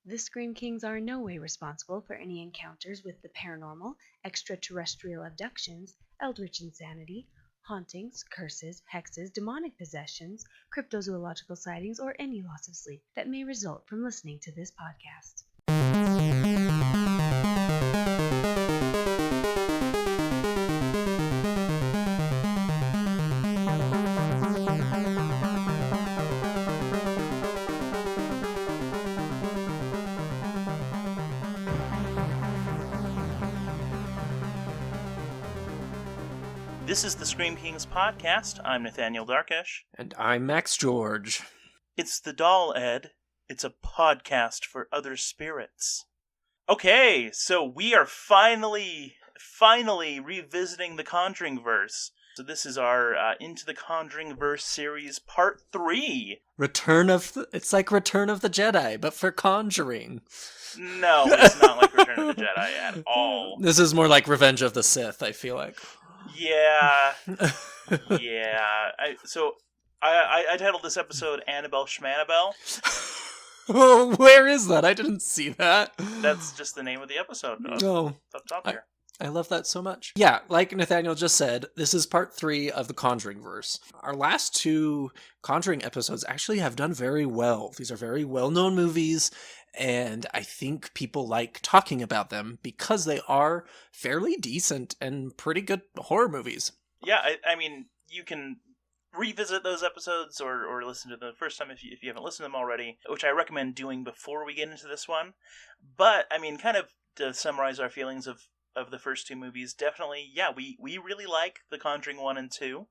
The Scream Kings are in no way responsible for any encounters with the paranormal, extraterrestrial abductions, eldritch insanity, hauntings, curses, hexes, demonic possessions, cryptozoological sightings, or any loss of sleep that may result from listening to this podcast. This is the Scream Kings podcast. I'm Nathaniel Darkesh. And I'm Max George. It's the doll, Ed. It's a podcast for other spirits. Okay, so we are finally revisiting the Conjuringverse. So this is our Into the Conjuringverse series part 3. It's like Return of the Jedi, but for Conjuring. No, it's not like Return of the Jedi at all. This is more like Revenge of the Sith, I feel like. Yeah. I titled this episode Annabelle, Shmannabelle. Oh, where is that? I didn't see that. That's just the name of the episode. Up top here. I love that so much. Yeah, like Nathaniel just said, this is part 3 of the Conjuringverse. Our last 2 Conjuring episodes actually have done very well. These are very well-known movies, and I think people like talking about them because they are fairly decent and pretty good horror movies. Yeah, I mean, you can revisit those episodes or listen to them the first time if you haven't listened to them already, which I recommend doing before we get into this one. But, I mean, kind of to summarize our feelings of the first 2 movies, definitely, yeah, we really like The Conjuring 1 and 2,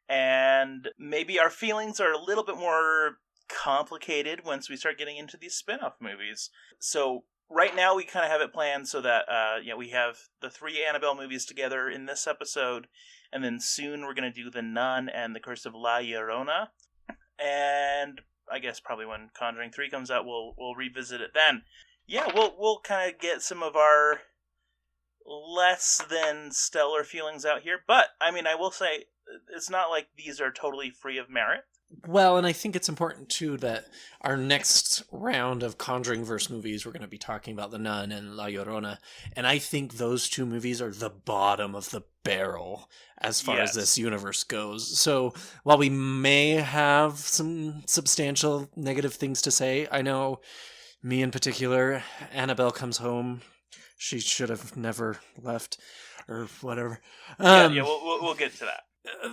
and maybe our feelings are a little bit more complicated once we start getting into these spin-off movies. So right now we kind of have it planned so that we have the 3 Annabelle movies together in this episode, and then soon we're going to do The Nun and The Curse of La Llorona, and I guess probably when Conjuring 3 comes out we'll revisit it then. Yeah, we'll kind of get some of our less than stellar feelings out here, but I mean, I will say it's not like these are totally free of merit. Well, and I think it's important too that our next round of Conjuringverse movies, we're going to be talking about The Nun and La Llorona, and I think those 2 movies are the bottom of the barrel as far as this universe goes. So while we may have some substantial negative things to say, I know me in particular, Annabelle Comes Home, she should have never left, or whatever. We'll get to that.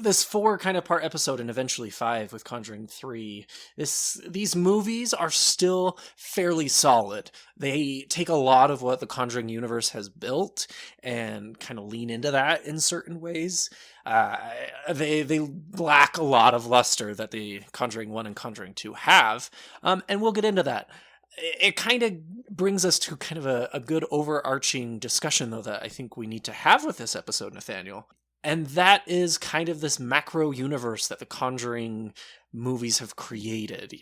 This 4 kind of part episode and eventually 5 with Conjuring 3, these movies are still fairly solid. They take a lot of what the Conjuring universe has built and kind of lean into that in certain ways. They lack a lot of luster that the Conjuring 1 and Conjuring 2 have, and we'll get into that. It kind of brings us to kind of a good overarching discussion, though, that I think we need to have with this episode, Nathaniel. And that is kind of this macro universe that the Conjuring movies have created.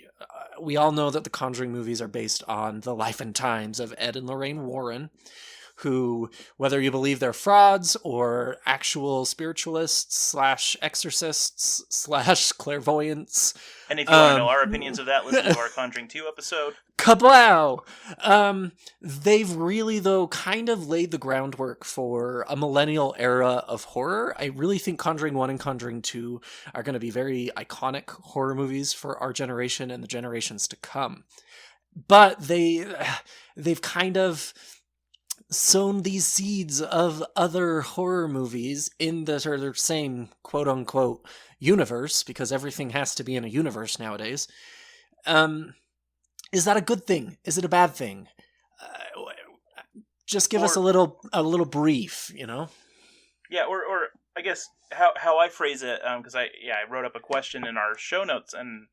We all know that the Conjuring movies are based on the life and times of Ed and Lorraine Warren, who, whether you believe they're frauds or actual spiritualists / exorcists / clairvoyants. And if you want to know our opinions of that, listen to our Conjuring 2 episode. Kablow! They've really, though, kind of laid the groundwork for a millennial era of horror. I really think Conjuring 1 and Conjuring 2 are going to be very iconic horror movies for our generation and the generations to come. But they've kind of sown these seeds of other horror movies in the sort of same quote-unquote universe, because everything has to be in a universe nowadays. Is that a good thing? Is it a bad thing? Just give us a little brief, you know? Yeah, or I guess how I phrase it, because I wrote up a question in our show notes, and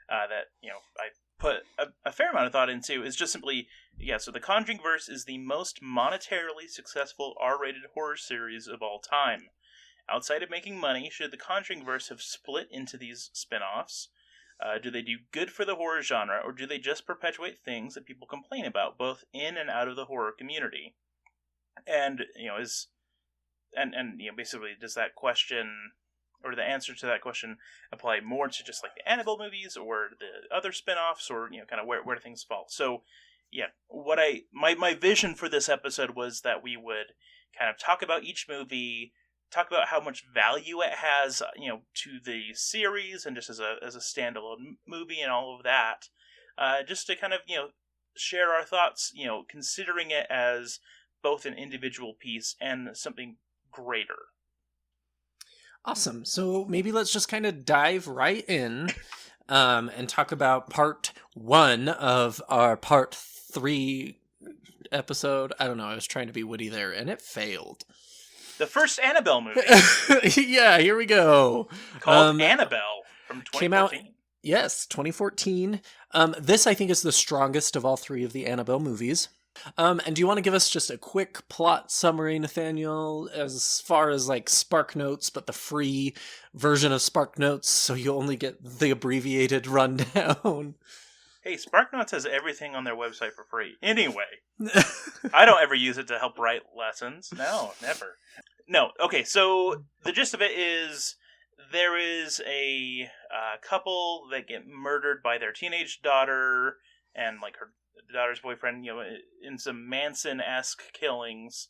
that I put a fair amount of thought into, is just simply, so the Conjuringverse is the most monetarily successful R-rated horror series of all time. Outside of making money, should the Conjuringverse have split into these spin-offs? Do they do good for the horror genre, or do they just perpetuate things that people complain about, both in and out of the horror community? And, basically, does that question, or the answer to that question, apply more to just like the Annabelle movies, or the other spin-offs, or, kind of where do things fall? So, Yeah, my vision for this episode was that we would kind of talk about each movie, talk about how much value it has, to the series and just as a standalone movie and all of that, just to kind of share our thoughts, considering it as both an individual piece and something greater. Awesome. So maybe let's just kind of dive right in and talk about part 1 of our part 3 episode. I don't know. I was trying to be witty there, and it failed. The first Annabelle movie. Yeah, here we go. Called Annabelle from 2014. Came out, yes, 2014. This, I think, is the strongest of all 3 of the Annabelle movies. And do you want to give us just a quick plot summary, Nathaniel, as far as like Spark Notes, but the free version of Spark Notes, so you only get the abbreviated rundown? Hey, Spark Notes has everything on their website for free. Anyway, I don't ever use it to help write lessons. No, never. No, okay, so the gist of it is there is a couple that get murdered by their teenage daughter and like her daughter's boyfriend, in some Manson-esque killings.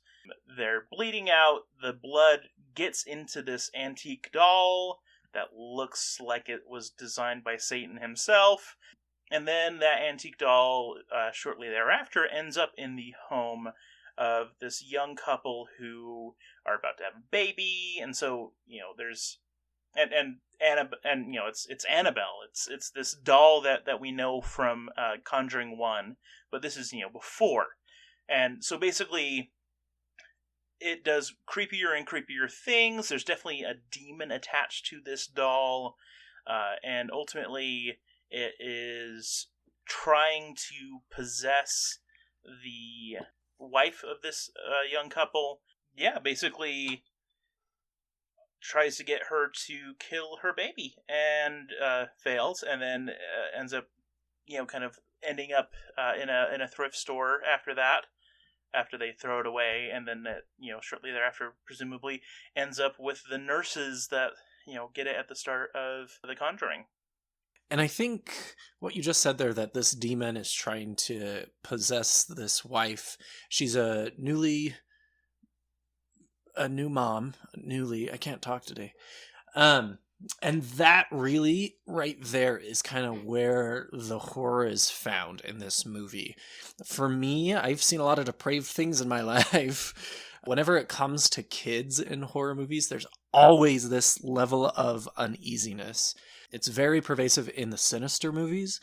They're bleeding out. The blood gets into this antique doll that looks like it was designed by Satan himself. And then that antique doll, shortly thereafter, ends up in the home of this young couple who are about to have a baby. And so, there's... And it's Annabelle. It's this doll that we know from Conjuring 1, but this is before, and so basically it does creepier and creepier things. There's definitely a demon attached to this doll, and ultimately it is trying to possess the wife of this young couple. Yeah, basically tries to get her to kill her baby and fails, and then ends up kind of ending up in a thrift store after that, after they throw it away, and then shortly thereafter presumably ends up with the nurses that get it at the start of The Conjuring. And I think what you just said there, that this demon is trying to possess this wife, she's a new mom, I can't talk today. And that really right there is kind of where the horror is found in this movie. For me, I've seen a lot of depraved things in my life. Whenever it comes to kids in horror movies, there's always this level of uneasiness. It's very pervasive in the Sinister movies.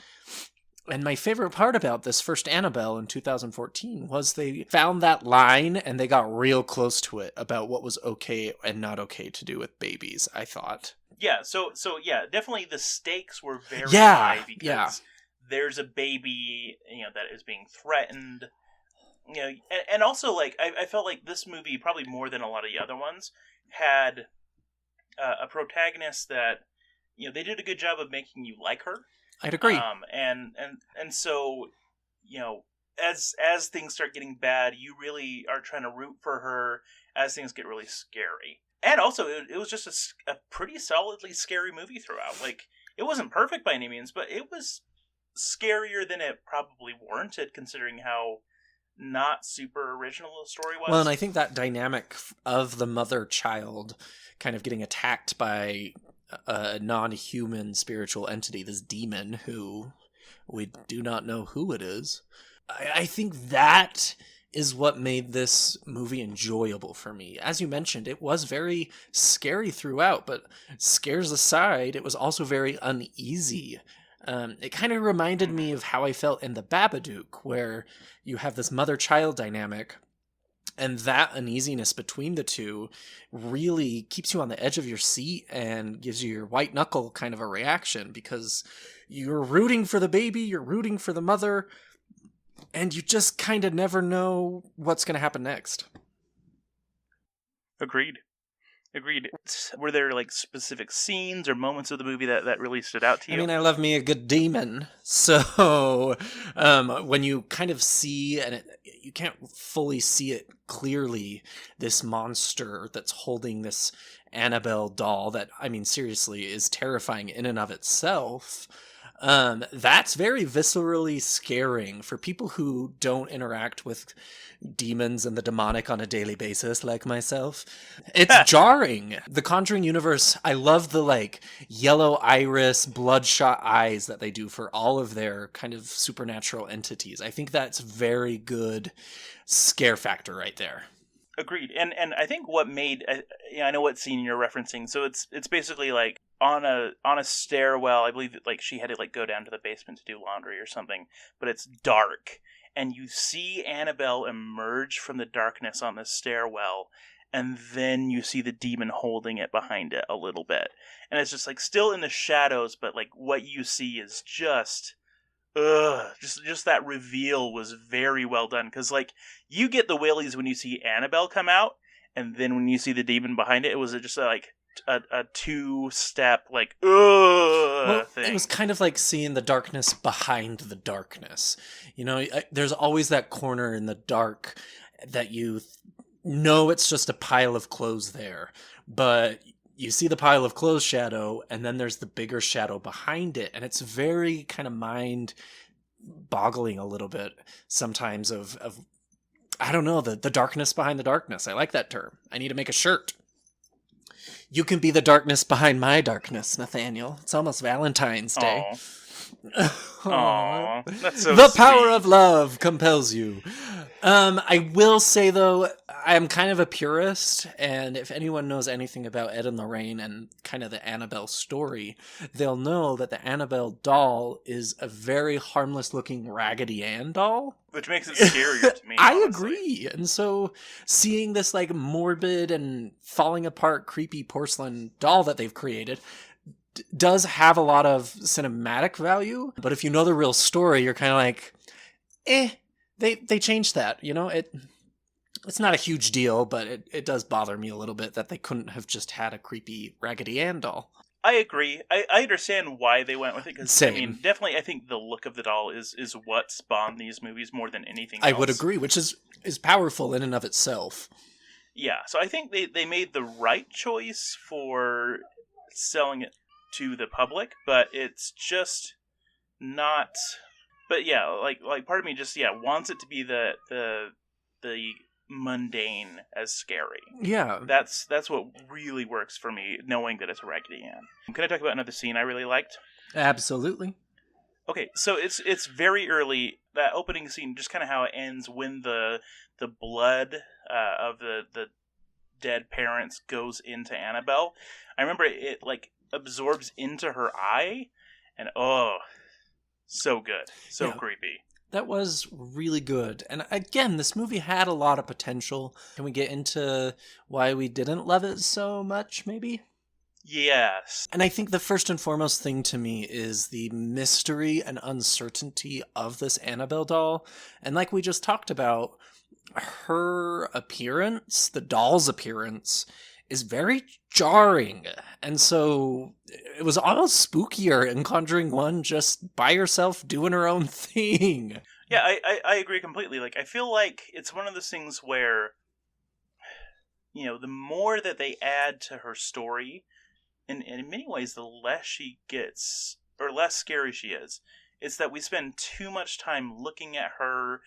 And my favorite part about this first Annabelle in 2014 was they found that line and they got real close to it about what was okay and not okay to do with babies, I thought. Yeah, so yeah, definitely the stakes were very high because there's a baby, that is being threatened. And also, like, I felt like this movie, probably more than a lot of the other ones, had a protagonist that, they did a good job of making you like her. I'd agree. And so, as things start getting bad, you really are trying to root for her as things get really scary. And also, it was just a pretty solidly scary movie throughout. Like, it wasn't perfect by any means, but it was scarier than it probably warranted, considering how not super original the story was. Well, and I think that dynamic of the mother-child kind of getting attacked by a non-human spiritual entity, this demon who we do not know who it is. I think that is what made this movie enjoyable for me. As you mentioned, it was very scary throughout, but scares aside, it was also very uneasy. It kind of reminded me of how I felt in The Babadook, where you have this mother-child dynamic, and that uneasiness between the two really keeps you on the edge of your seat and gives you your white knuckle kind of a reaction, because you're rooting for the baby, you're rooting for the mother, and you just kind of never know what's going to happen next. Agreed. Were there like specific scenes or moments of the movie that really stood out to you? I mean, I love me a good demon. So when you kind of see, and you can't fully see it clearly, this monster that's holding this Annabelle doll that, I mean, seriously, is terrifying in and of itself. That's very viscerally scaring for people who don't interact with demons and the demonic on a daily basis like myself. It's jarring. The Conjuring universe, I love the like yellow iris, bloodshot eyes that they do for all of their kind of supernatural entities. I think that's very good scare factor right there. Agreed. And I think what made I know what scene you're referencing. So it's basically like on a stairwell. I believe that like she had to like go down to the basement to do laundry or something, but it's dark and you see Annabelle emerge from the darkness on the stairwell, and then you see the demon holding it behind it a little bit. And it's just like still in the shadows, but like what you see is just just that reveal was very well done, because like you get the willies when you see Annabelle come out, and then when you see the demon behind it, it was just like a two-step like thing. It was kind of like seeing the darkness behind the darkness. You know, there's always that corner in the dark that you know it's just a pile of clothes there, but you see the pile of clothes shadow, and then there's the bigger shadow behind it, and it's very kind of mind-boggling a little bit sometimes of I don't know, the darkness behind the darkness. I like that term. I need to make a shirt. You can be the darkness behind my darkness, Nathaniel. It's almost Valentine's Day. Aww, that's so the sweet. Power of love compels you. I will say, though, I'm kind of a purist, and if anyone knows anything about Ed and Lorraine and kind of the Annabelle story, they'll know that the Annabelle doll is a very harmless-looking Raggedy Ann doll. Which makes it scarier to me. I honestly. agree. And so seeing this like morbid and falling apart creepy porcelain doll that they've created does have a lot of cinematic value, but if you know the real story, you're kind of like, they changed that, you know? It's not a huge deal, but it does bother me a little bit that they couldn't have just had a creepy Raggedy Ann doll. I agree. I understand why they went with it, because I Same. mean, definitely I think the look of the doll is what spawned these movies more than anything I else. would agree, which is powerful in and of itself. Yeah, so I think they made the right choice for selling it to the public, but it's just not. But yeah, like part of me just wants it to be the mundane as scary. Yeah. That's what really works for me, knowing that it's a Raggedy Ann. Can I talk about another scene I really liked? Absolutely. Okay, so it's very early. That opening scene, just kind of how it ends when the blood of the dead parents goes into Annabelle. I remember it like absorbs into her eye, and so good, so creepy. That was really good. And again, this movie had a lot of potential. Can we get into why we didn't love it so much, maybe? Yes. And I think the first and foremost thing to me is the mystery and uncertainty of this Annabelle doll. And like we just talked about, her appearance, the doll's appearance, is very jarring. And so it was almost spookier in Conjuring 1 just by herself doing her own thing. Yeah, I agree completely. Like, I feel like it's one of those things where, you know, the more that they add to her story, in many ways, the less she gets, or less scary she is. It's that we spend too much time looking at her,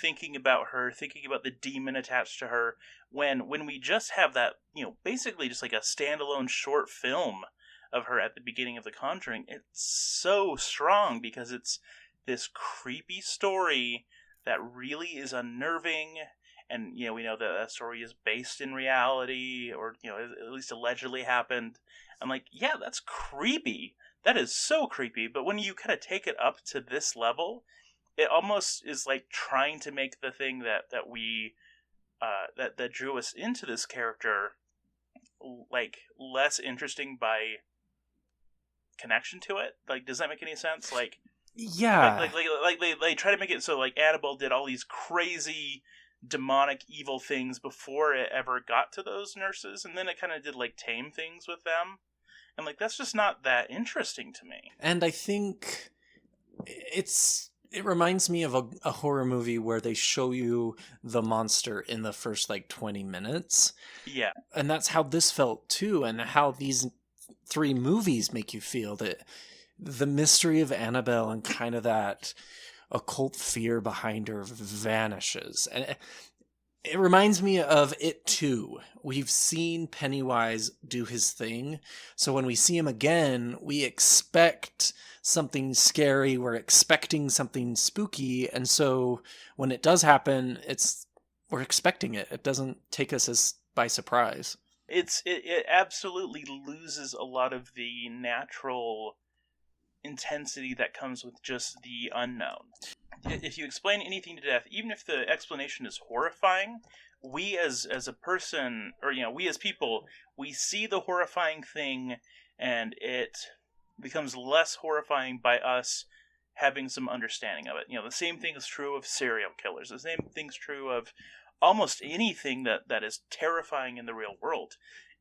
thinking about the demon attached to her, when we just have that, you know, basically just like a standalone short film of her at the beginning of The Conjuring. It's so strong because it's this creepy story that really is unnerving, and, you know, we know that story is based in reality, or, you know, at least allegedly happened. I'm like, yeah, that's creepy. That is so creepy. But when you kind of take it up to this level, it almost is like trying to make the thing that we that drew us into this character like less interesting by connection to it. Like, does that make any sense? Like, yeah, like they try to make it so like Annabelle did all these crazy demonic evil things before it ever got to those nurses, and then it kind of did like tame things with them, and like that's just not that interesting to me. And I think it reminds me of a horror movie where they show you the monster in the first like 20 minutes. Yeah. And that's how this felt too, and how these 3 movies make you feel that the mystery of Annabelle and kind of that occult fear behind her vanishes. And it reminds me of It Too. We've seen Pennywise do his thing, so when we see him again, we expect something scary, we're expecting something spooky, and so when it does happen, we're expecting it. It doesn't take us as by surprise. It absolutely loses a lot of the natural intensity that comes with just the unknown. If you explain anything to death, even if the explanation is horrifying, we as a person, or we as people, we see the horrifying thing, and it becomes less horrifying by us having some understanding of it. The same thing is true of serial killers. The same thing's true of almost anything that is terrifying in the real world.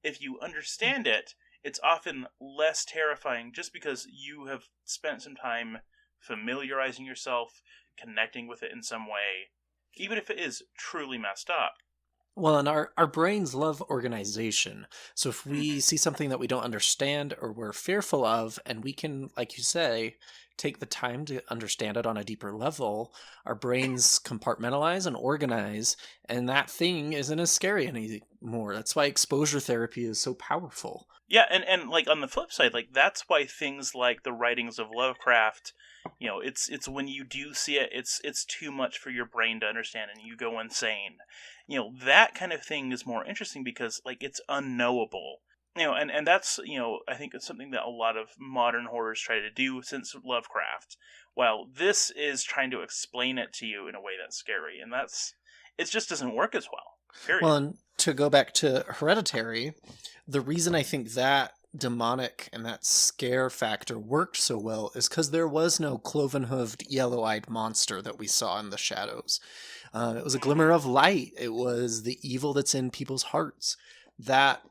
If you understand it, it's often less terrifying just because you have spent some time familiarizing yourself, connecting with it in some way, even if it is truly messed up. Well, and our brains love organization. So if we see something that we don't understand or we're fearful of, and we can, like you say, take the time to understand it on a deeper level, our brains compartmentalize and organize, and that thing isn't as scary anymore. That's why exposure therapy is so powerful. Yeah, and like on the flip side, like that's why things like the writings of Lovecraft, it's when you do see it, it's too much for your brain to understand and you go insane. That kind of thing is more interesting because like it's unknowable. And that's, I think it's something that a lot of modern horrors try to do since Lovecraft. While this is trying to explain it to you in a way that's scary, and it just doesn't work as well. Period. Well, and to go back to Hereditary, the reason I think that demonic and that scare factor worked so well is because there was no cloven-hooved, yellow-eyed monster that we saw in the shadows. It was a glimmer of light. It was the evil that's in people's hearts. That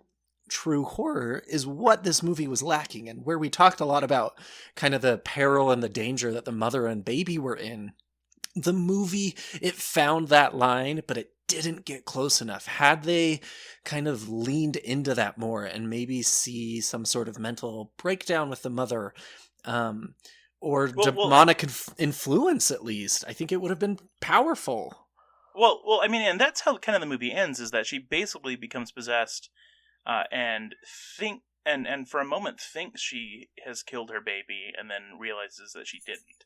true horror is what this movie was lacking, and where we talked a lot about kind of the peril and the danger that the mother and baby were in. The movie, it found that line, but it didn't get close enough. Had they kind of leaned into that more and maybe see some sort of mental breakdown with the mother, or demonic influence at least, I think it would have been powerful. Well, I mean, and that's how kind of the movie ends, is that she basically becomes possessed, and for a moment thinks she has killed her baby, and then realizes that she didn't.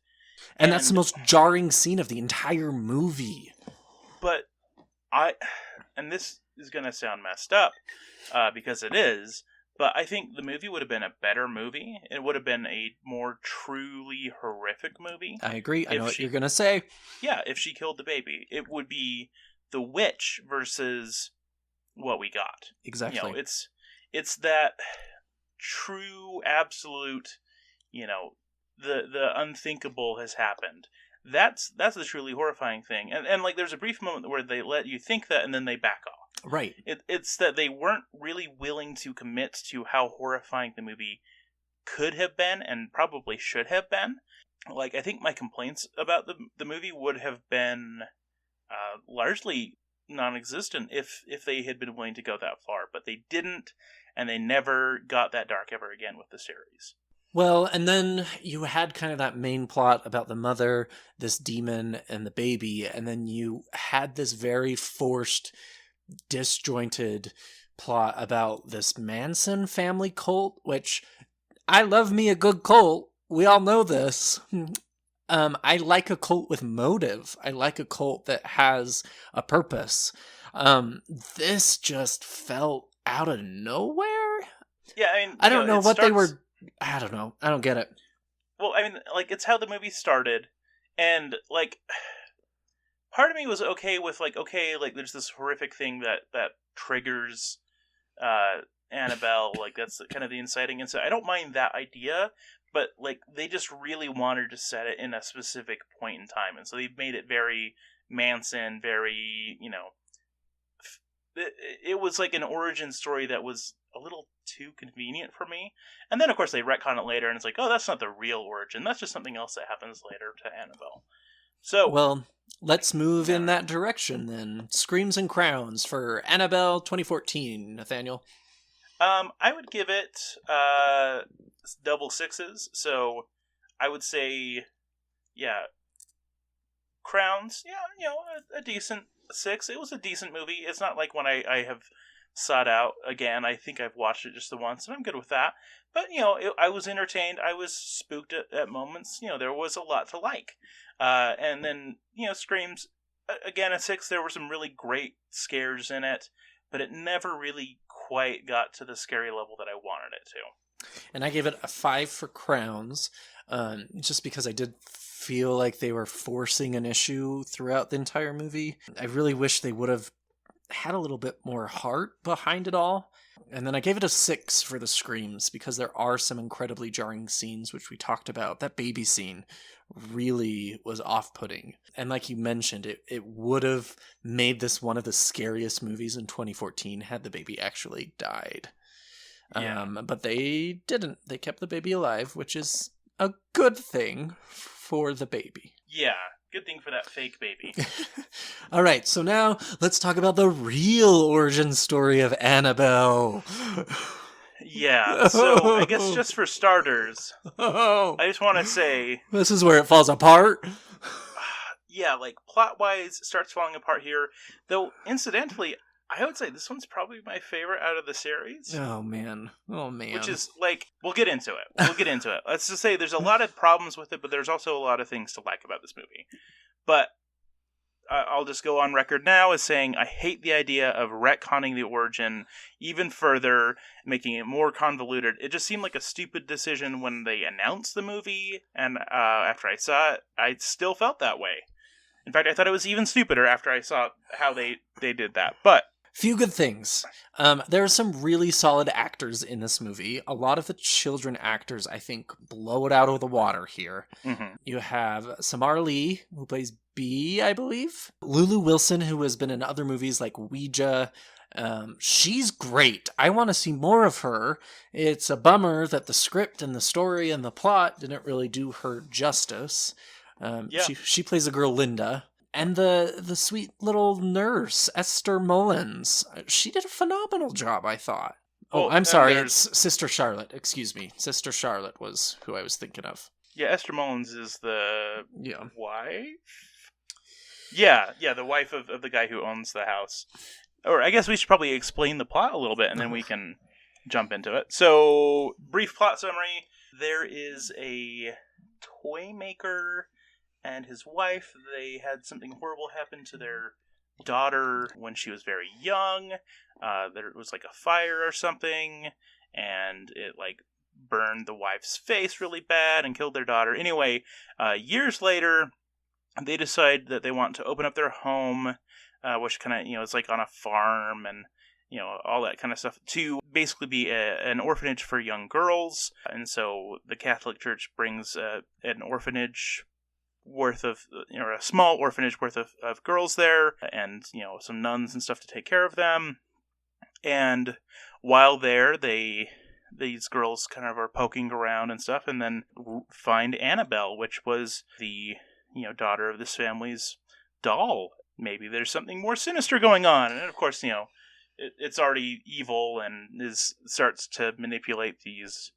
And that's the most jarring scene of the entire movie. But and this is going to sound messed up, because it is, but I think the movie would have been a better movie. It would have been a more truly horrific movie. I agree. I know what you're going to say. Yeah, if she killed the baby. It would be The Witch versus what we got. Exactly. It's that true, absolute, the unthinkable has happened. That's the truly horrifying thing. And like there's a brief moment where they let you think that and then they back off. Right. It's that they weren't really willing to commit to how horrifying the movie could have been and probably should have been. Like, I think my complaints about the movie would have been largely non-existent if they had been willing to go that far. But they didn't, and they never got that dark ever again with the series. Well, and then you had kind of that main plot about the mother, this demon, and the baby, and then you had this very forced, disjointed plot about this Manson family cult, which I love me a good cult. We all know this. I like a cult with motive. I like a cult that has a purpose. This just felt out of nowhere. Yeah, I mean, I don't know what they were. I don't know. I don't get it. Well, I mean, like, it's how the movie started, and, like, part of me was okay with, like, there's this horrific thing that triggers Annabelle, like, that's kind of the inciting incident. I don't mind that idea, but, like, they just really wanted to set it in a specific point in time, and so they made it very Manson, very, it was like an origin story that was a little too convenient for me. And then, of course, they retcon it later, and it's like, oh, that's not the real origin. That's just something else that happens later to Annabelle. So, well, let's move in that direction then. Screams and Crowns for Annabelle 2014, Nathaniel. I would give it double sixes. So I would say, yeah, Crowns. Yeah, a decent 6. It was a decent movie. It's not like one I have sought out again. I think I've watched it just the once, and I'm good with that. But I was entertained. I was spooked at moments. There was a lot to like. And then Screams, again, a 6. There were some really great scares in it, but it never really quite got to the scary level that I wanted it to. And I gave it a 5 for Crowns, just because I did feel like they were forcing an issue throughout the entire movie. I really wish they would have had a little bit more heart behind it all. And then I gave it a 6 for the Screams, because there are some incredibly jarring scenes, which we talked about. That baby scene really was off-putting. And like you mentioned, it would have made this one of the scariest movies in 2014 had the baby actually died. Yeah. But they didn't. They kept the baby alive, which is a good thing for the baby. Yeah, good thing for that fake baby. All right, so now let's talk about the real origin story of Annabelle. Yeah, so I guess just for starters, I just want to say... This is where it falls apart. Yeah, like, plot-wise, it starts falling apart here. Though, incidentally, I would say this one's probably my favorite out of the series. Oh, man. Which is, like, we'll get into it. Let's just say there's a lot of problems with it, but there's also a lot of things to like about this movie. But I'll just go on record now as saying I hate the idea of retconning the origin even further, making it more convoluted. It just seemed like a stupid decision when they announced the movie, and after I saw it, I still felt that way. In fact, I thought it was even stupider after I saw how they did that. But few good things. There are some really solid actors in this movie. A lot of the children actors, I think, blow it out of the water here. Mm-hmm. You have Samara Lee, who plays Bee, I believe. Lulu Wilson, who has been in other movies like Ouija. She's great. I want to see more of her. It's a bummer that the script and the story and the plot didn't really do her justice. She plays a girl, Linda. And the sweet little nurse, Esther Mullins. She did a phenomenal job, I thought. Oh, I'm sorry, it's Sister Charlotte. Excuse me. Sister Charlotte was who I was thinking of. Yeah, Esther Mullins is the wife? Yeah, the wife of the guy who owns the house. Or I guess we should probably explain the plot a little bit, and then we can jump into it. So, brief plot summary. There is a toy maker and his wife. They had something horrible happen to their daughter when she was very young. There was like a fire or something, and it like burned the wife's face really bad and killed their daughter. Anyway, years later, they decide that they want to open up their home, which kind of, it's like on a farm and, all that kind of stuff, to basically be an orphanage for young girls. And so the Catholic Church brings an orphanage worth of, a small orphanage worth of girls there, and, some nuns and stuff to take care of them. And while there, these girls kind of are poking around and stuff, and then find Annabelle, which was the, daughter of this family's doll. Maybe there's something more sinister going on. And of course, it's already evil and starts to manipulate these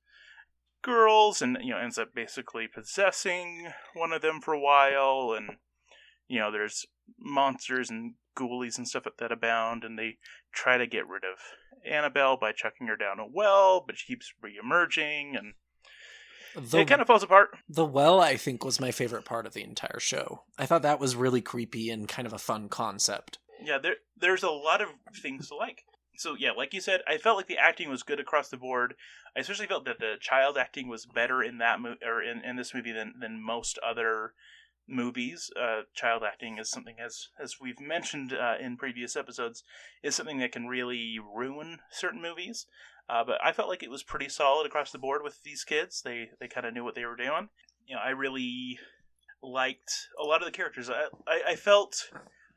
girls, and ends up basically possessing one of them for a while. And there's monsters and ghoulies and stuff that abound, and they try to get rid of Annabelle by chucking her down a well, but she keeps re-emerging, and it kind of falls apart. The well, I think, was my favorite part of the entire show. I thought that was really creepy and kind of a fun concept. Yeah, there's a lot of things to like. So yeah, like you said, I felt like the acting was good across the board. I especially felt that the child acting was better in that in this movie than most other movies. Child acting is something, as we've mentioned in previous episodes, is something that can really ruin certain movies. But I felt like it was pretty solid across the board with these kids. They kind of knew what they were doing. I really liked a lot of the characters. I felt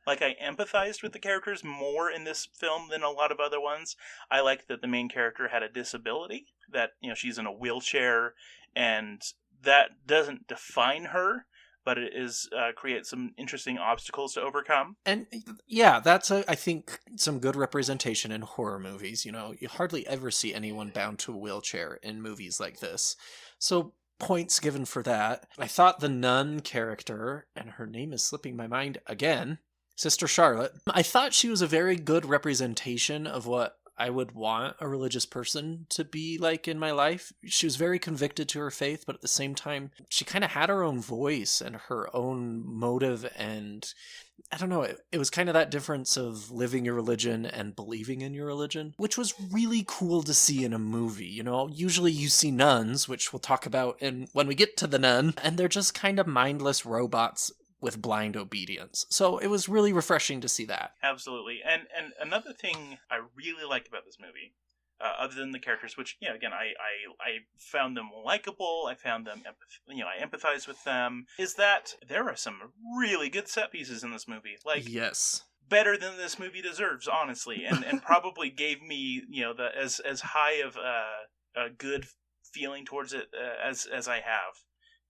like I empathized with the characters more in this film than a lot of other ones. I liked that the main character had a disability, that she's in a wheelchair, and that doesn't define her. but it is creates some interesting obstacles to overcome. And yeah, that's I think some good representation in horror movies. You know, you hardly ever see anyone bound to a wheelchair in movies like this. So points given for that. I thought the nun character, and her name is slipping my mind again, Sister Charlotte, I thought she was a very good representation of what I would want a religious person to be like in my life. She was very convicted to her faith, but at the same time, she kind of had her own voice and her own motive. And I don't know, it was kind of that difference of living your religion and believing in your religion, which was really cool to see in a movie. You know, usually you see nuns, which we'll talk about when we get to the nun, and they're just kind of mindless robots with blind obedience. So it was really refreshing to see that. Absolutely. And another thing I really liked about this movie, other than the characters, which, again, I found them likable, I found them, I empathized with them, is that there are some really good set pieces in this movie. Like, yes, better than this movie deserves, honestly, and probably gave me, as high of a good feeling towards it as I have.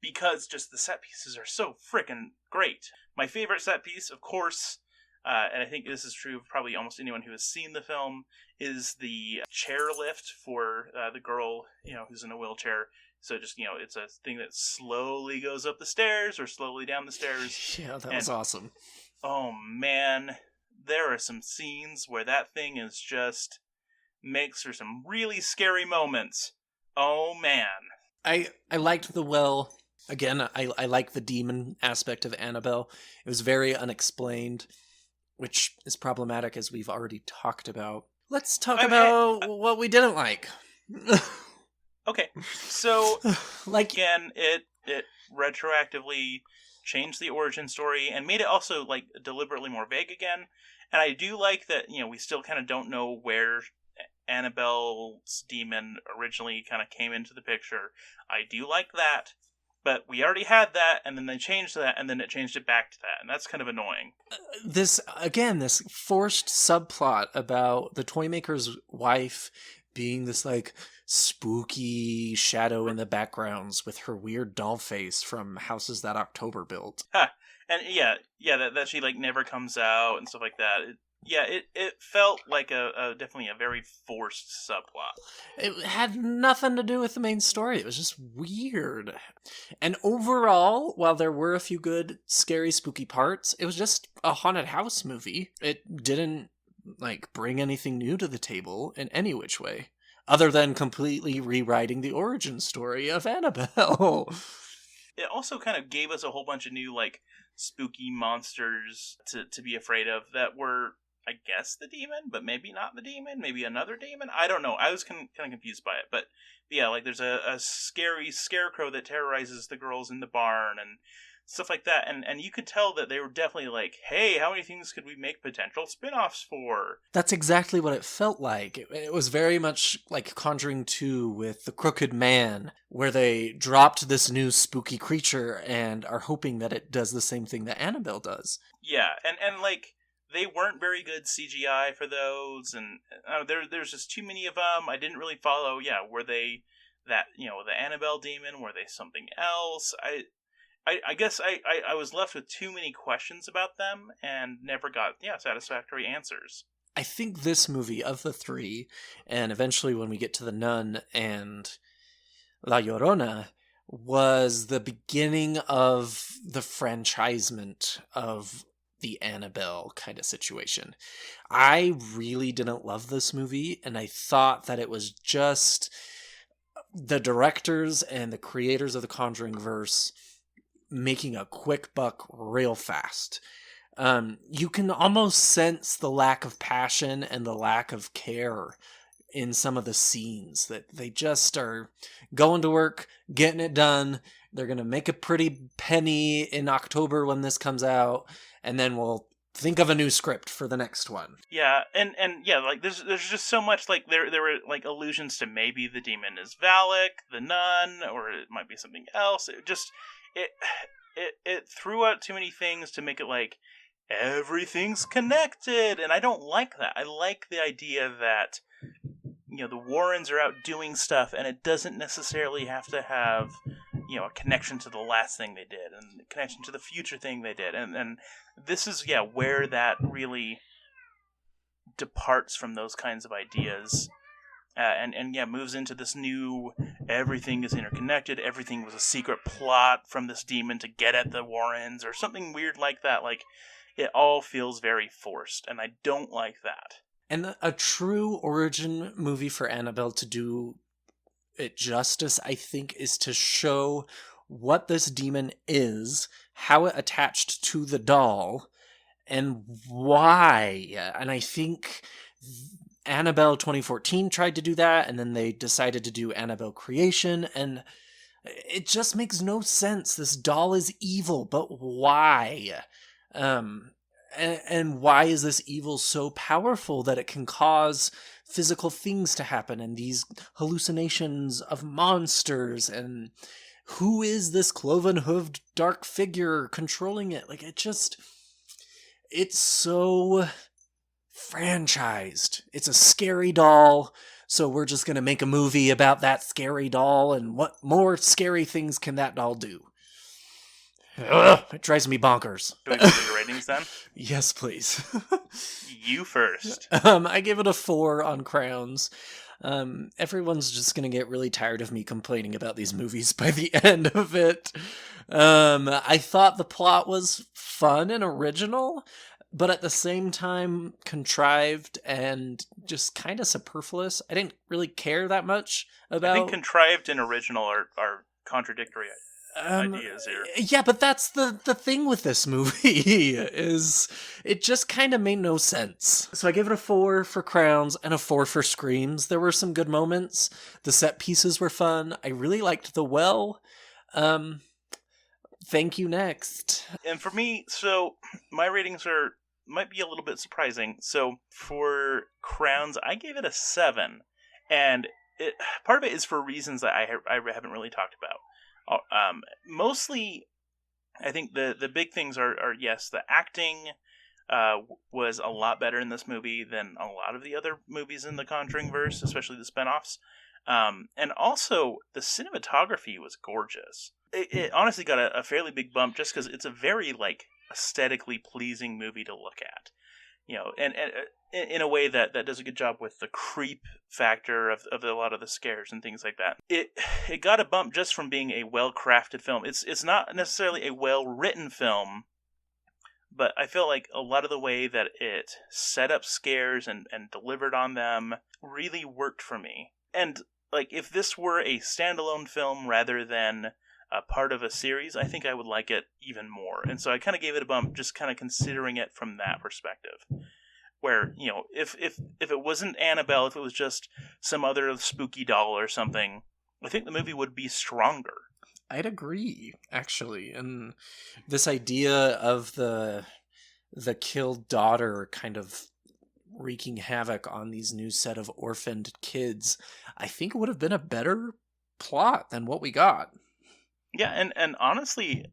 Because just the set pieces are so freaking great. My favorite set piece, of course, and I think this is true of probably almost anyone who has seen the film, is the chairlift for the girl, who's in a wheelchair. So just, it's a thing that slowly goes up the stairs or slowly down the stairs. Yeah, that was awesome. Oh, man. There are some scenes where that thing is just makes for some really scary moments. Oh, man. I liked the well. Again, I like the demon aspect of Annabelle. It was very unexplained, which is problematic, as we've already talked about. Let's talk about what we didn't like. Okay, so again, it retroactively changed the origin story and made it also deliberately more vague again. And I do like that, we still kind of don't know where Annabelle's demon originally kind of came into the picture. I do like that. But we already had that, and then they changed that, and then it changed it back to that, and that's kind of annoying. This forced subplot about the toymaker's wife being this, spooky shadow in the backgrounds with her weird doll face from houses that October built. And that she, never comes out and stuff like that. It felt like definitely a very forced subplot. It had nothing to do with the main story. It was just weird. And overall, while there were a few good, scary, spooky parts, it was just a haunted house movie. It didn't, bring anything new to the table in any which way, other than completely rewriting the origin story of Annabelle. It also kind of gave us a whole bunch of new, spooky monsters to be afraid of that were, I guess, the demon, but maybe not the demon, maybe another demon. I don't know. I was kind of confused by it. But yeah, there's a scary scarecrow that terrorizes the girls in the barn and stuff like that. And you could tell that they were definitely hey, how many things could we make potential spin-offs for? That's exactly what it felt like. It was very much like Conjuring 2 with the Crooked Man, where they dropped this new spooky creature and are hoping that it does the same thing that Annabelle does. Yeah, and they weren't very good CGI for those, and there's just too many of them. I didn't really follow. Yeah, were they that the Annabelle demon? Were they something else? I guess I was left with too many questions about them and never got satisfactory answers. I think this movie, of the three, and eventually when we get to the Nun and La Llorona, was the beginning of the franchisement of the Annabelle kind of situation. I really didn't love this movie, and I thought that it was just the directors and the creators of the Conjuringverse making a quick buck real fast. You can almost sense the lack of passion and the lack of care in some of the scenes, that they just are going to work, getting it done. They're going to make a pretty penny in October when this comes out, and then we'll think of a new script for the next one. Yeah, and there's just so much, there were allusions to maybe the demon is Valak, the nun, or it might be something else. It threw out too many things to make it everything's connected, and I don't like that. I like the idea that the Warrens are out doing stuff, and it doesn't necessarily have to have a connection to the last thing they did, and connection to the future thing they did. And this is, where that really departs from those kinds of ideas. And moves into this new, everything is interconnected, everything was a secret plot from this demon to get at the Warrens, or something weird like that. Like, it all feels very forced, and I don't like that. And a true origin movie for Annabelle, to do it justice, I think, is to show what this demon is, how it attached to the doll, and why. And I think Annabelle 2014 tried to do that, and then they decided to do Annabelle Creation, and it just makes no sense. This doll is evil, but why? And why is this evil so powerful that it can cause physical things to happen, and these hallucinations of monsters, and who is this cloven-hooved dark figure controlling it? Like, it's so franchised. It's a scary doll, so we're just gonna make a movie about that scary doll, and what more scary things can that doll do? Ugh, it drives me bonkers. Do we go to your ratings then? Yes, please. You first. I give it a 4 on Crowns. Everyone's just gonna get really tired of me complaining about these movies by the end of it. I thought the plot was fun and original, but at the same time contrived and just kind of superfluous. I didn't really care that much about... I think contrived and original are contradictory ideas here. Yeah, but that's the thing with this movie, is it just kind of made no sense. So I gave it a 4 for Crowns and a 4 for Screams. There were some good moments. The set pieces were fun. I really liked the well. Thank you, next. And for me, so my ratings might be a little bit surprising. So for Crowns, I gave it a 7. And part of it is for reasons that I haven't really talked about. Mostly, I think the big things are yes, the acting was a lot better in this movie than a lot of the other movies in the Conjuringverse, especially the spinoffs. And also, the cinematography was gorgeous. It honestly got a fairly big bump just because it's a very, aesthetically pleasing movie to look at. And in a way that does a good job with the creep factor of a lot of the scares and things like that. It got a bump just from being a well-crafted film. It's not necessarily a well-written film, but I feel like a lot of the way that it set up scares and delivered on them really worked for me. And, if this were a standalone film rather than a part of a series, I think I would like it even more. And so I kind of gave it a bump just kind of considering it from that perspective. Where, if it wasn't Annabelle, if it was just some other spooky doll or something, I think the movie would be stronger. I'd agree, actually. And this idea of the killed daughter kind of wreaking havoc on these new set of orphaned kids, I think it would have been a better plot than what we got. Yeah, and honestly,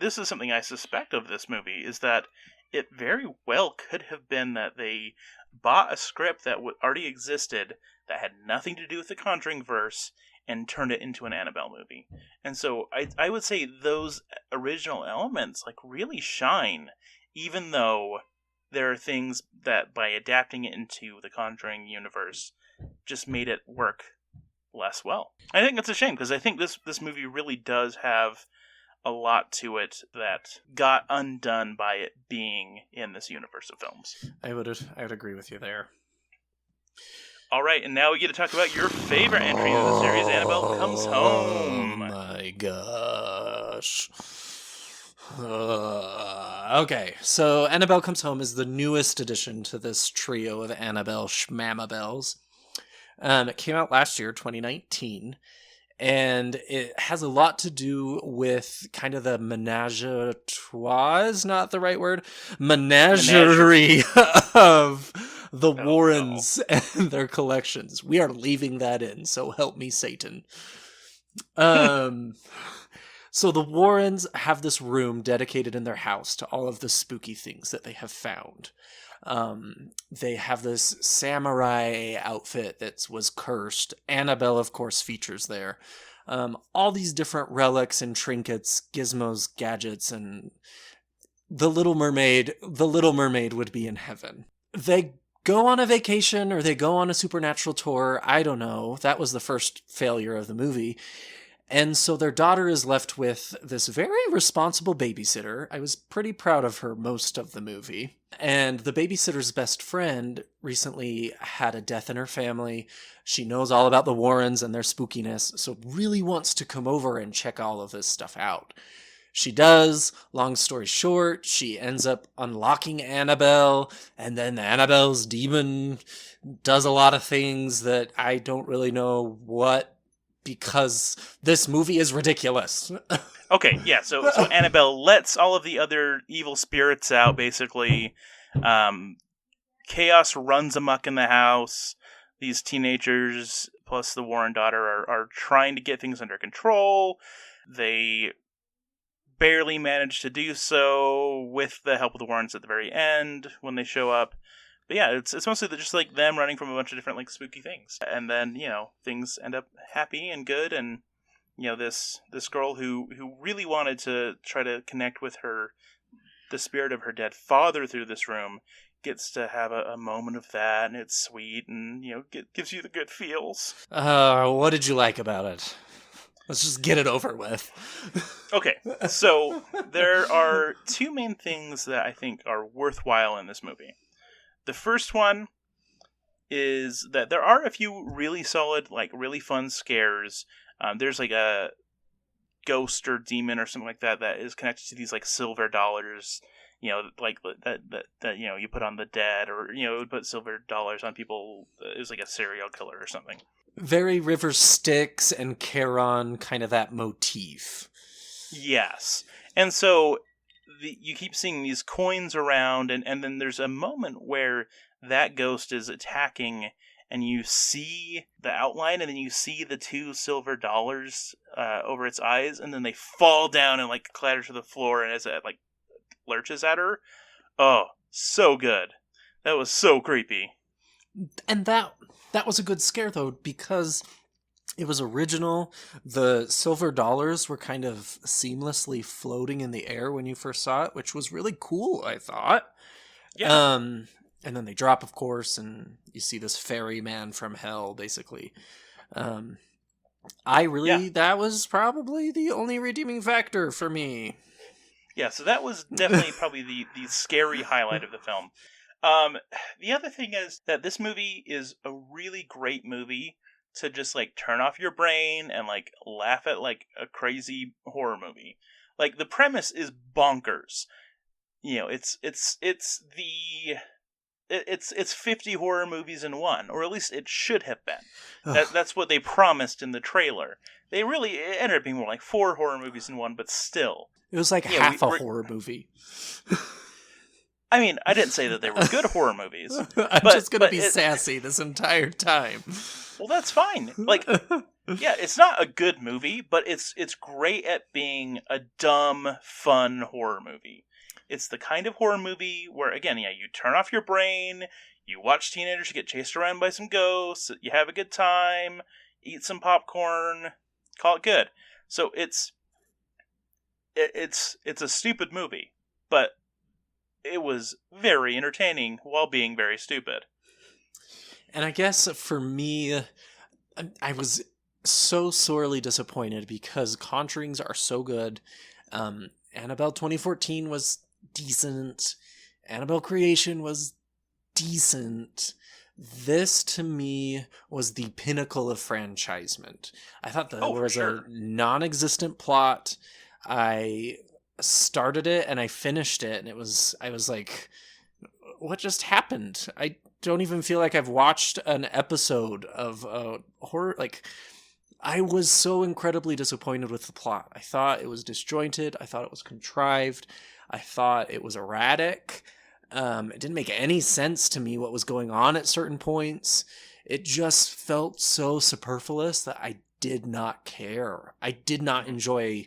this is something I suspect of this movie, is that it very well could have been that they bought a script that already existed that had nothing to do with the Conjuringverse and turned it into an Annabelle movie. And so I would say those original elements really shine, even though there are things that by adapting it into the Conjuring universe just made it work less well. I think that's a shame, because I think this movie really does have a lot to it that got undone by it being in this universe of films. I would agree with you there. All right, and now we get to talk about your favorite entry in the series, Annabelle Comes Home. Oh my gosh. Okay, so Annabelle Comes Home is the newest addition to this trio of Annabelle Shmannabelles. It came out last year, 2019. And it has a lot to do with kind of the menage a trois, is not the right word, menagerie of the Warrens and their collections. We are leaving that in, so help me Satan. So the Warrens have this room dedicated in their house to all of the spooky things that they have found. They have this samurai outfit that was cursed. Annabelle, of course, features there. all these different relics and trinkets, gizmos, gadgets, and the Little Mermaid would be in heaven. They go on a vacation or they go on a supernatural tour. I don't know. That was the first failure of the movie. And so their daughter is left with this very responsible babysitter. I was pretty proud of her most of the movie. And the babysitter's best friend recently had a death in her family. She knows all about the Warrens and their spookiness, so really wants to come over and check all of this stuff out. She does. Long story short, she ends up unlocking Annabelle, and then Annabelle's demon does a lot of things that I don't really know what, because this movie is ridiculous. Okay, yeah, so Annabelle lets all of the other evil spirits out, basically. Chaos runs amok in the house. These teenagers, plus the Warren daughter, are trying to get things under control. They barely manage to do so with the help of the Warrens at the very end when they show up. But yeah, it's mostly just like them running from a bunch of different like spooky things, and then things end up happy and good, and this girl who really wanted to try to connect with the spirit of her dead father through this room gets to have a moment of that, and it's sweet, and gives you the good feels. What did you like about it? Let's just get it over with. Okay, so there are two main things that I think are worthwhile in this movie. The first one is that there are a few really solid, like really fun scares. There's like a ghost or demon or something like that is connected to these like silver dollars, like that you put on the dead, or would put silver dollars on people. It was like a serial killer or something. Very River Styx and Charon, kind of that motif. Yes, and so you keep seeing these coins around, and then there's a moment where that ghost is attacking, and you see the outline, and then you see the two silver dollars over its eyes, and then they fall down and like clatter to the floor, and as it like lurches at her. Oh, so good. That was so creepy. And that was a good scare, though, because it was original. The silver dollars were kind of seamlessly floating in the air when you first saw it, which was really cool, I thought. Yeah. And then they drop, of course, and you see this fairy man from hell, basically. That was probably the only redeeming factor for me. Yeah, so that was definitely probably the scary highlight of the film. The other thing is that this movie is a really great movie to just like turn off your brain and like laugh at like a crazy horror movie. Like the premise is bonkers. It's 50 horror movies in one, or at least it should have been. That's what they promised in the trailer. It ended up being more like 4 horror movies in one, but still. It was like half a horror movie. I mean, I didn't say that they were good horror movies. I'm just going to be sassy this entire time. Well, that's fine. Like, yeah, it's not a good movie, but it's great at being a dumb, fun horror movie. It's the kind of horror movie where, again, yeah, you turn off your brain, you watch teenagers get chased around by some ghosts, you have a good time, eat some popcorn, call it good. So it's a stupid movie, but it was very entertaining while being very stupid. And I guess for me, I was so sorely disappointed because Conjurings are so good. Annabelle 2014 was decent. Annabelle Creation was decent. This, to me, was the pinnacle of franchisement. I thought there was a non-existent plot. I started it and I finished it, and I was like, what just happened? I don't even feel like I've watched an episode of horror. Like, I was so incredibly disappointed with the plot. I thought it was disjointed. I thought it was contrived. I thought it was erratic. It didn't make any sense to me what was going on at certain points. It just felt so superfluous that I did not care. I did not enjoy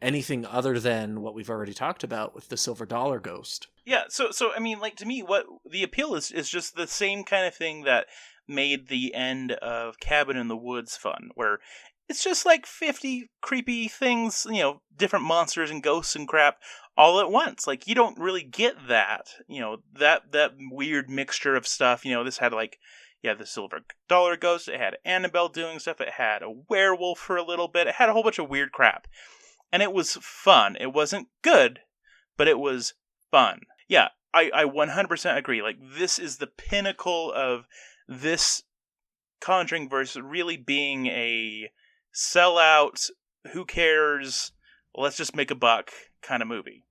anything other than what we've already talked about with the silver dollar ghost. Yeah, so I mean, like, to me, what the appeal is just the same kind of thing that made the end of Cabin in the Woods fun, where It's just like 50 creepy things, different monsters and ghosts and crap all at once. Like, you don't really get that, that weird mixture of stuff. This had the silver dollar ghost. It had Annabelle doing stuff. It had a werewolf for a little bit. It had a whole bunch of weird crap. And it was fun. It wasn't good, but it was fun. Yeah, I 100% agree. Like, this is the pinnacle of this Conjuringverse really being a sellout, who cares, let's just make a buck kind of movie.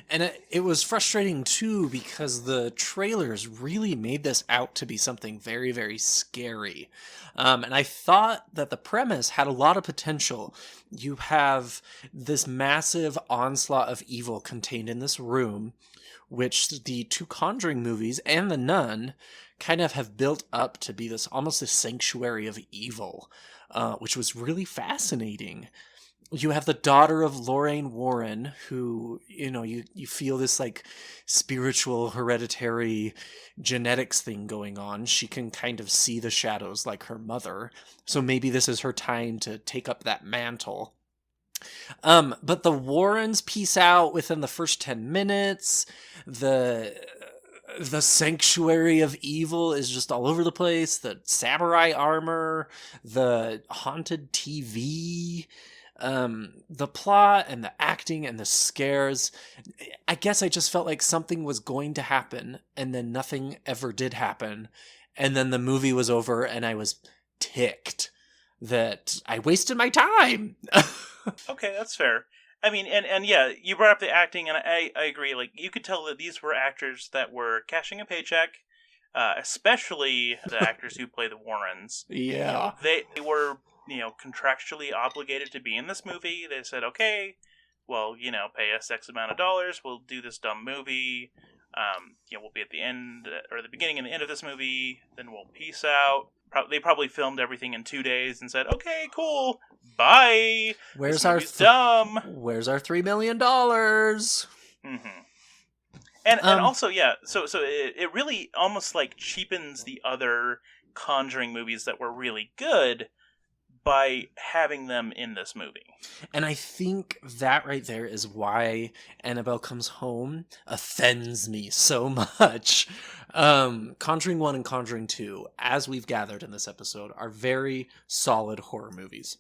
And it was frustrating too, because the trailers really made this out to be something very, very scary. And I thought that the premise had a lot of potential. You have this massive onslaught of evil contained in this room, which the two Conjuring movies and The Nun kind of have built up to be this almost a sanctuary of evil, which was really fascinating. You have the daughter of Lorraine Warren, who, you feel this like spiritual hereditary genetics thing going on. She can kind of see the shadows like her mother. So maybe this is her time to take up that mantle. But the Warrens peace out within the first 10 minutes. The sanctuary of evil is just all over the place. The samurai armor, the haunted TV, the plot and the acting and the scares. I guess I just felt like something was going to happen, and then nothing ever did happen. And then the movie was over, and I was ticked that I wasted my time. Okay, that's fair. I mean, and yeah, you brought up the acting, and I agree. Like, you could tell that these were actors that were cashing a paycheck, especially the actors who play the Warrens. Yeah. They were, contractually obligated to be in this movie. They said, okay, well, pay us X amount of dollars, we'll do this dumb movie. We'll be at the end, or the beginning and the end of this movie, then we'll peace out. They probably filmed everything in 2 days and said, okay, cool, bye. Where's our dumb? Where's our $3 million? Mm-hmm. And also, yeah, so it really almost like cheapens the other Conjuring movies that were really good by having them in this movie. And I think that right there is why Annabelle Comes Home offends me so much. Conjuring 1 and Conjuring 2, as we've gathered in this episode, are very solid horror movies.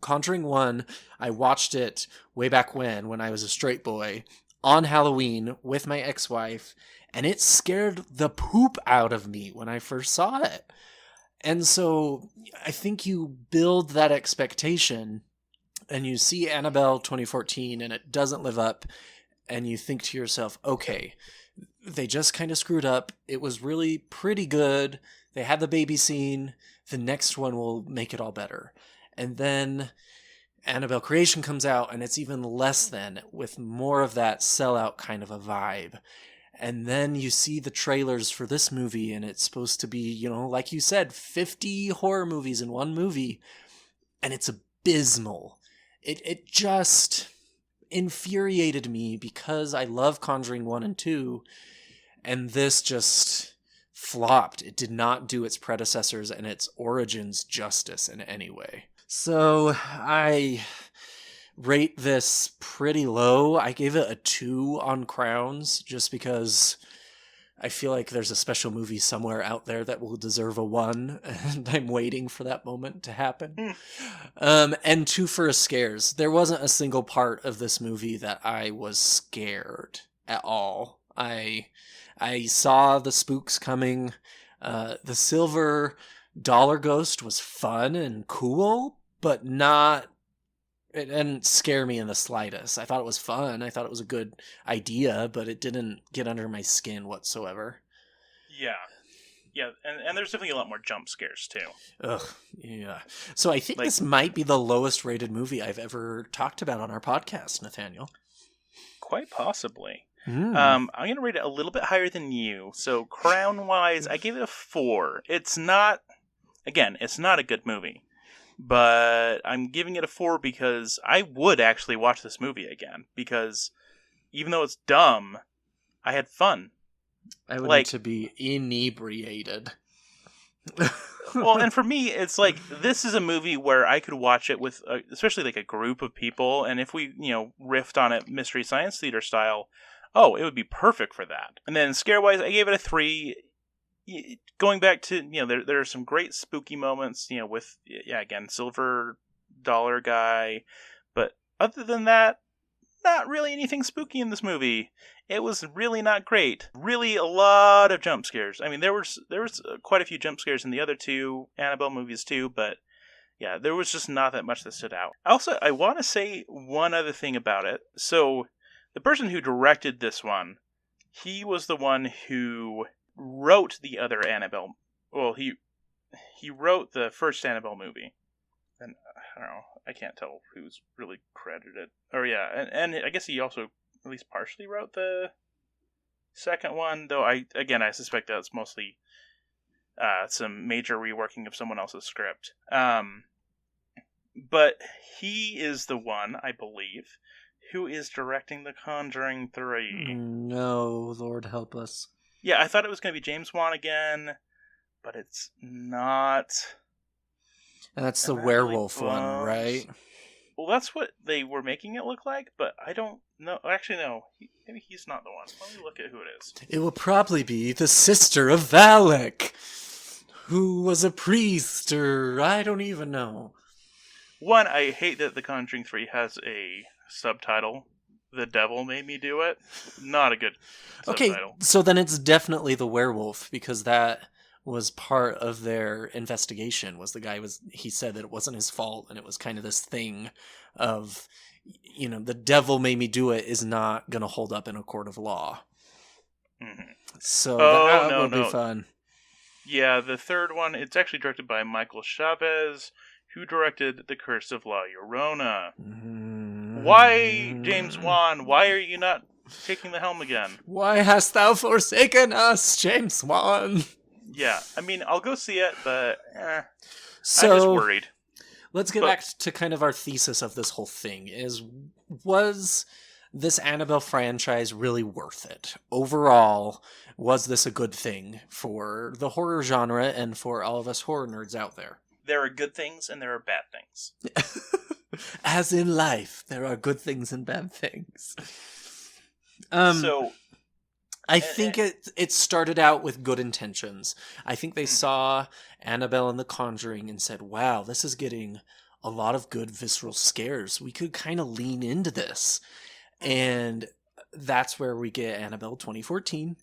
Conjuring 1, I watched it way back when I was a straight boy, on Halloween with my ex-wife, and it scared the poop out of me when I first saw it. And so I think you build that expectation, and you see Annabelle 2014 and it doesn't live up, and you think to yourself, okay, they just kind of screwed up. It was really pretty good. They had the baby scene. The next one will make it all better. And then Annabelle Creation comes out, and it's even less than, with more of that sellout kind of a vibe. And then you see the trailers for this movie, and it's supposed to be, like you said, 50 horror movies in one movie, and it's abysmal. It just infuriated me because I love Conjuring 1 and 2, and this just flopped. It did not do its predecessors and its origins justice in any way. So I rate this pretty low. I gave it a 2 on Crowns, just because I feel like there's a special movie somewhere out there that will deserve a 1, and I'm waiting for that moment to happen. And 2 for scares. There wasn't a single part of this movie that I was scared at all. I saw the spooks coming. The silver dollar ghost was fun and cool, but it didn't scare me in the slightest. I thought it was fun. I thought it was a good idea, but it didn't get under my skin whatsoever. Yeah, and there's definitely a lot more jump scares, too. Ugh, yeah. So I think this might be the lowest rated movie I've ever talked about on our podcast, Nathaniel. Quite possibly. I'm going to rate it a little bit higher than you. So Crown-wise, I gave it a 4. It's not a good movie. But I'm giving it a 4 because I would actually watch this movie again. Because even though it's dumb, I had fun. I would like to be inebriated. Well, and for me, it's like, this is a movie where I could watch it with, especially like a group of people, and if we, riffed on it Mystery Science Theater style, oh, it would be perfect for that. And then scare-wise, I gave it a 3. Going back to, there are some great spooky moments, with, again, Silver Dollar Guy, but other than that, not really anything spooky in this movie. It was really not great. Really a lot of jump scares. I mean, there was quite a few jump scares in the other 2 Annabelle movies too, but yeah, there was just not that much that stood out. Also, I want to say one other thing about it. So, the person who directed this one, he was the one who wrote the other Annabelle. Well, he wrote the first Annabelle movie. And I don't know, I can't tell who's really credited. Oh yeah, and I guess he also at least partially wrote the second one, though I suspect that's mostly some major reworking of someone else's script. But he is the one, I believe, who is directing The Conjuring 3. No, Lord help us. Yeah, I thought it was going to be James Wan again, but it's not. And that's the werewolf one, right? Well, that's what they were making it look like, but I don't know. Actually, no. Maybe he's not the one. Let me look at who it is. It will probably be the sister of Valak, who was a priest, or I don't even know. One, I hate that The Conjuring 3 has a subtitle. The Devil Made Me Do It. Not a good subtitle. Okay, so then it's definitely the werewolf, because that was part of their investigation. He said that it wasn't his fault, and it was kind of this thing of, the devil made me do it is not going to hold up in a court of law. Mm-hmm. So that will be fun. Yeah, the third one, it's actually directed by Michael Chavez, who directed The Curse of La Llorona. Mm-hmm. Why, James Wan, why are you not taking the helm again? Why hast thou forsaken us, James Wan? Yeah, I mean, I'll go see it, but I'm just worried. Let's get back to kind of our thesis of this whole thing. Was this Annabelle franchise really worth it? Overall, was this a good thing for the horror genre and for all of us horror nerds out there? There are good things and there are bad things. As in life, there are good things and bad things. I think it started out with good intentions. I think they saw Annabelle and the Conjuring and said, wow, this is getting a lot of good visceral scares. We could kind of lean into this. And that's where we get Annabelle 2014.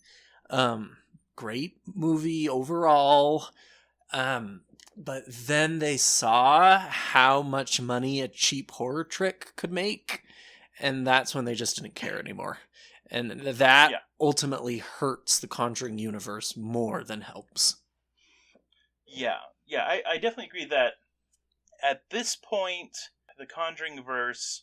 Great movie overall. But then they saw how much money a cheap horror trick could make. And that's when they just didn't care anymore. And that ultimately hurts the Conjuring universe more than helps. Yeah, I definitely agree that at this point, the Conjuringverse,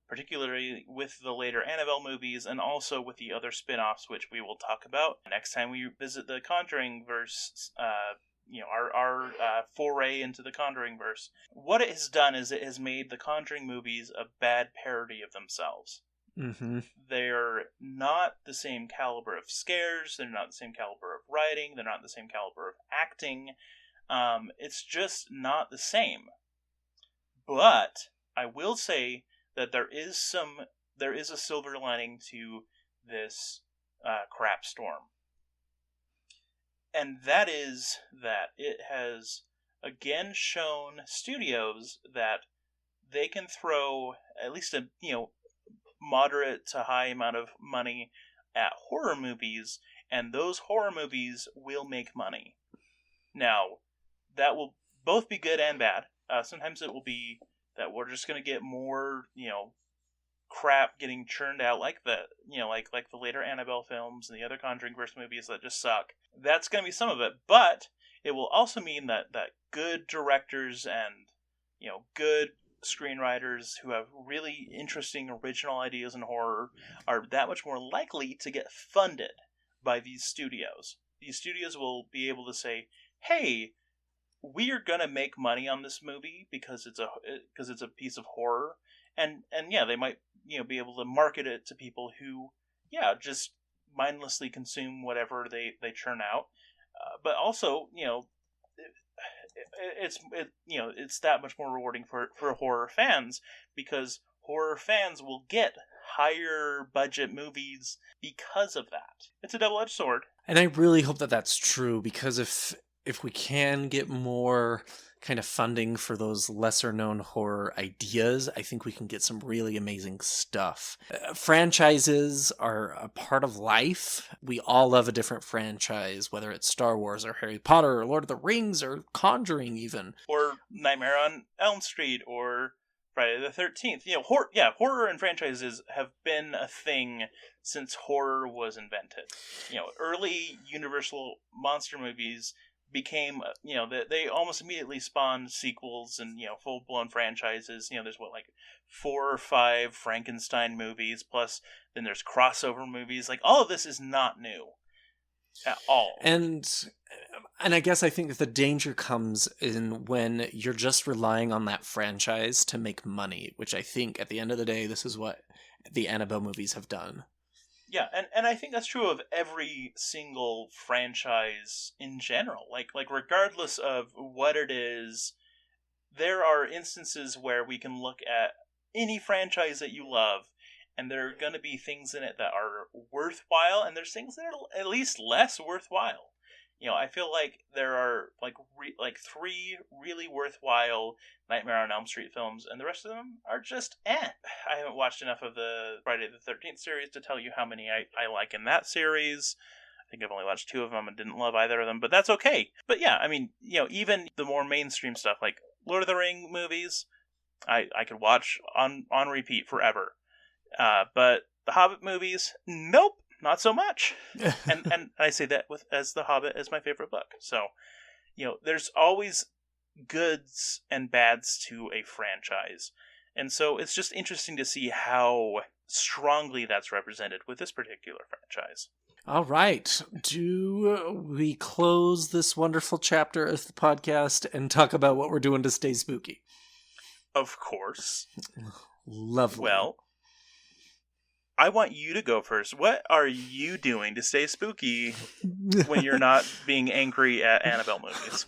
particularly with the later Annabelle movies and also with the other spin-offs, which we will talk about next time we visit the Conjuringverse, our foray into the Conjuringverse. What it has done is it has made the Conjuring movies a bad parody of themselves. Mm-hmm. They're not the same caliber of scares. They're not the same caliber of writing. They're not the same caliber of acting. It's just not the same. But I will say that there is a silver lining to this crap storm. And that is that it has again shown studios that they can throw at least a moderate to high amount of money at horror movies, and those horror movies will make money. Now, that will both be good and bad. Sometimes it will be that we're just going to get more, crap getting churned out, like the later Annabelle films and the other Conjuringverse movies that just suck. That's going to be some of it, but it will also mean that good directors and good screenwriters who have really interesting original ideas in horror are that much more likely to get funded by these studios. These studios will be able to say, hey, we are going to make money on this movie because it's a piece of horror, and they might be able to market it to people who just mindlessly consume whatever they churn out, but also it's that much more rewarding for horror fans, because horror fans will get higher budget movies because of that. It's a double-edged sword. And I really hope that that's true, because if we can get more kind of funding for those lesser known horror ideas, I think we can get some really amazing stuff. Franchises are a part of life. We all love a different franchise, whether it's Star Wars or Harry Potter or Lord of the Rings or Conjuring even. Or Nightmare on Elm Street or Friday the 13th. Horror and franchises have been a thing since horror was invented. Early Universal monster movies became, they almost immediately spawned sequels and, full-blown franchises. There's 4 or 5 Frankenstein movies, plus then there's crossover movies. All of this is not new at all. And I guess I think the danger comes in when you're just relying on that franchise to make money, which I think at the end of the day, this is what the Annabelle movies have done. Yeah, and I think that's true of every single franchise in general. Regardless of what it is, there are instances where we can look at any franchise that you love, and there are going to be things in it that are worthwhile, and there's things that are at least less worthwhile. I feel like there are 3 really worthwhile Nightmare on Elm Street films, and the rest of them are just eh. I haven't watched enough of the Friday the 13th series to tell you how many I like in that series. I think I've only watched 2 of them and didn't love either of them, but that's okay. But yeah, even the more mainstream stuff, like Lord of the Ring movies, I could watch on repeat forever. But the Hobbit movies, nope. Not so much. and I say that as The Hobbit is my favorite book. So, there's always goods and bads to a franchise. And so it's just interesting to see how strongly that's represented with this particular franchise. All right. Do we close this wonderful chapter of the podcast and talk about what we're doing to stay spooky? Of course. Lovely. Well, I want you to go first. What are you doing to stay spooky when you're not being angry at Annabelle movies?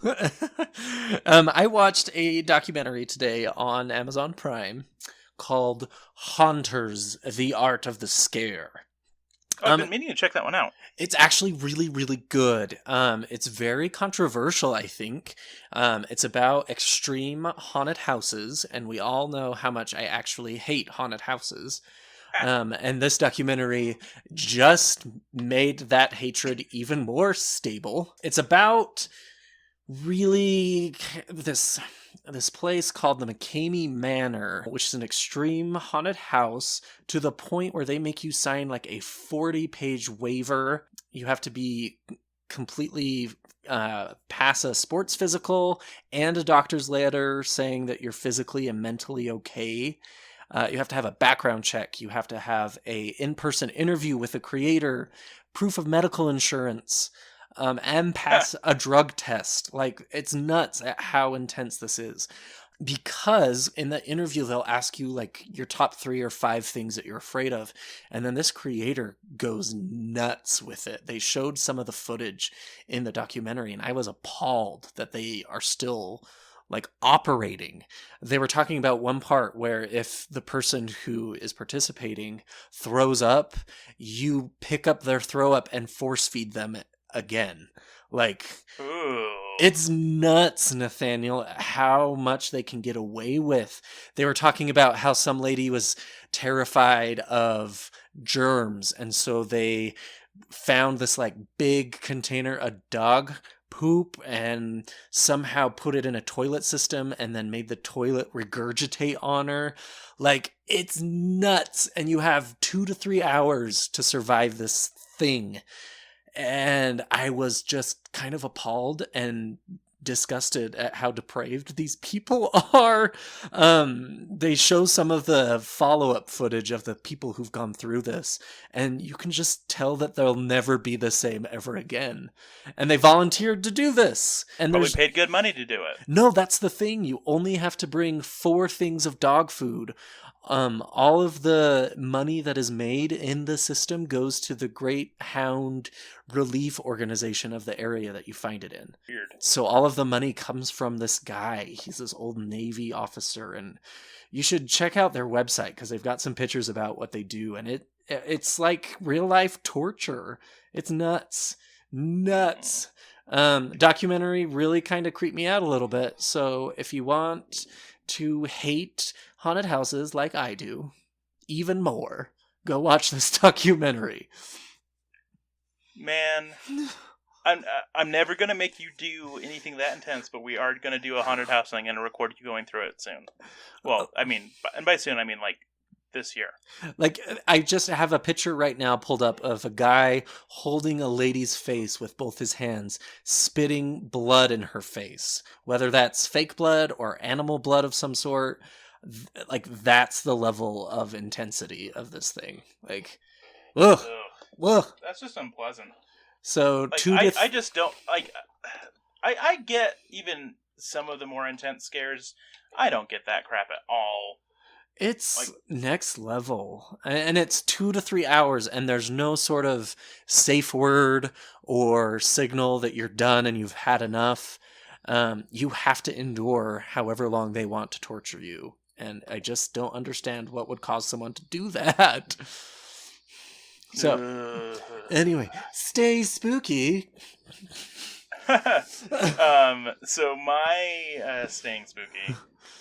I watched a documentary today on Amazon Prime called Haunters, The Art of the Scare. I've been meaning to check that one out. It's actually really, really good. It's very controversial, I think. It's about extreme haunted houses, and we all know how much I actually hate haunted houses. And this documentary just made that hatred even more stable. It's about really this place called the McCamey Manor, which is an extreme haunted house to the point where they make you sign a 40-page waiver. You have to be completely pass a sports physical and a doctor's letter saying that you're physically and mentally okay. You have to have a background check. You have to have a in-person interview with the creator, proof of medical insurance, and pass a drug test. It's nuts at how intense this is. Because in the interview, they'll ask you your top 3 or 5 things that you're afraid of. And then this creator goes nuts with it. They showed some of the footage in the documentary, and I was appalled that they are still operating. They were talking about one part where if the person who is participating throws up, you pick up their throw up and force feed them again. Ooh. It's nuts, Nathaniel, how much they can get away with. They were talking about how some lady was terrified of germs, and so they found this big container of dog poop and somehow put it in a toilet system and then made the toilet regurgitate on her. It's nuts. And you have 2 to 3 hours to survive this thing. And I was just kind of appalled and disgusted at how depraved these people are. They show some of the follow-up footage of the people who've gone through this, and you can just tell that they'll never be the same ever again. And they volunteered to do this. And we paid good money to do it. No, that's the thing. You only have to bring 4 things of dog food. All of the money that is made in the system goes to the Great Hound Relief Organization of the area that you find it in. Weird. So all of the money comes from this guy. He's this old Navy officer, and you should check out their website because they've got some pictures about what they do, and it's like real life torture. It's nuts. Documentary really kind of creeped me out a little bit. So if you want to hate haunted houses like I do even more, go watch this documentary. Man, I'm never gonna make you do anything that intense, but we are gonna do a haunted house thing and record you going through it soon. Well, I mean, and by soon I mean like this year. Like, I just have a picture right now pulled up of a guy holding a lady's face with both his hands, spitting blood in her face. Whether that's fake blood or animal blood of some sort, like, that's the level of intensity of this thing. Like, ugh. That's just unpleasant. So, like, I just don't, like, I get even some of the more intense scares. I don't get that crap at all. It's like, next level, and it's 2 to 3 hours, and there's no sort of safe word or signal that you're done and you've had enough. You have to endure however long they want to torture you, and I just don't understand what would cause someone to do that. So, anyway, stay spooky. So my staying spooky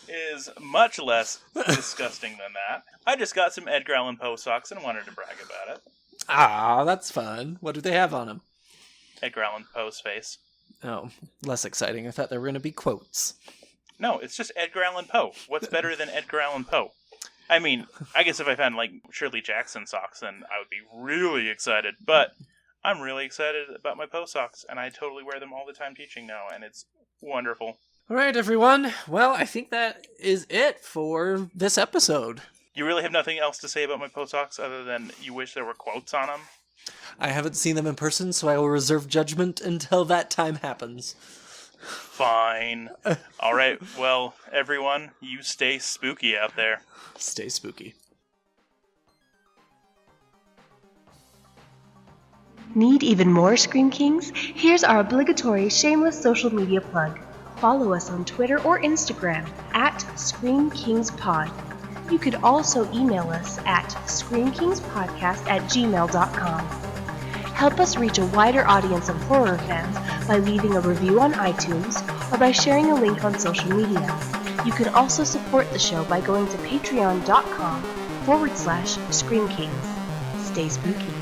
is much less disgusting than that. I just got some Edgar Allan Poe socks and wanted to brag about it. Ah, that's fun. What do they have on them? Edgar Allan Poe's face. Oh, less exciting. I thought there were going to be quotes. No, it's just Edgar Allan Poe. What's better than Edgar Allan Poe? I mean, I guess if I found, like, Shirley Jackson socks, then I would be really excited. But I'm really excited about my Poe socks, and I totally wear them all the time teaching now, and it's wonderful. All right, everyone. Well, I think that is it for this episode. You really have nothing else to say about my Poe socks other than you wish there were quotes on them? I haven't seen them in person, so I will reserve judgment until that time happens. Fine. All right, well, everyone, you stay spooky out there. Stay spooky. Need even more Scream Kings? Here's our obligatory shameless social media plug. Follow us on Twitter or Instagram at Scream Kings Pod. You could also email us at screamkingspodcast@gmail.com. Help us reach a wider audience of horror fans by leaving a review on iTunes or by sharing a link on social media. You can also support the show by going to patreon.com/Scream Kings. Stay spooky.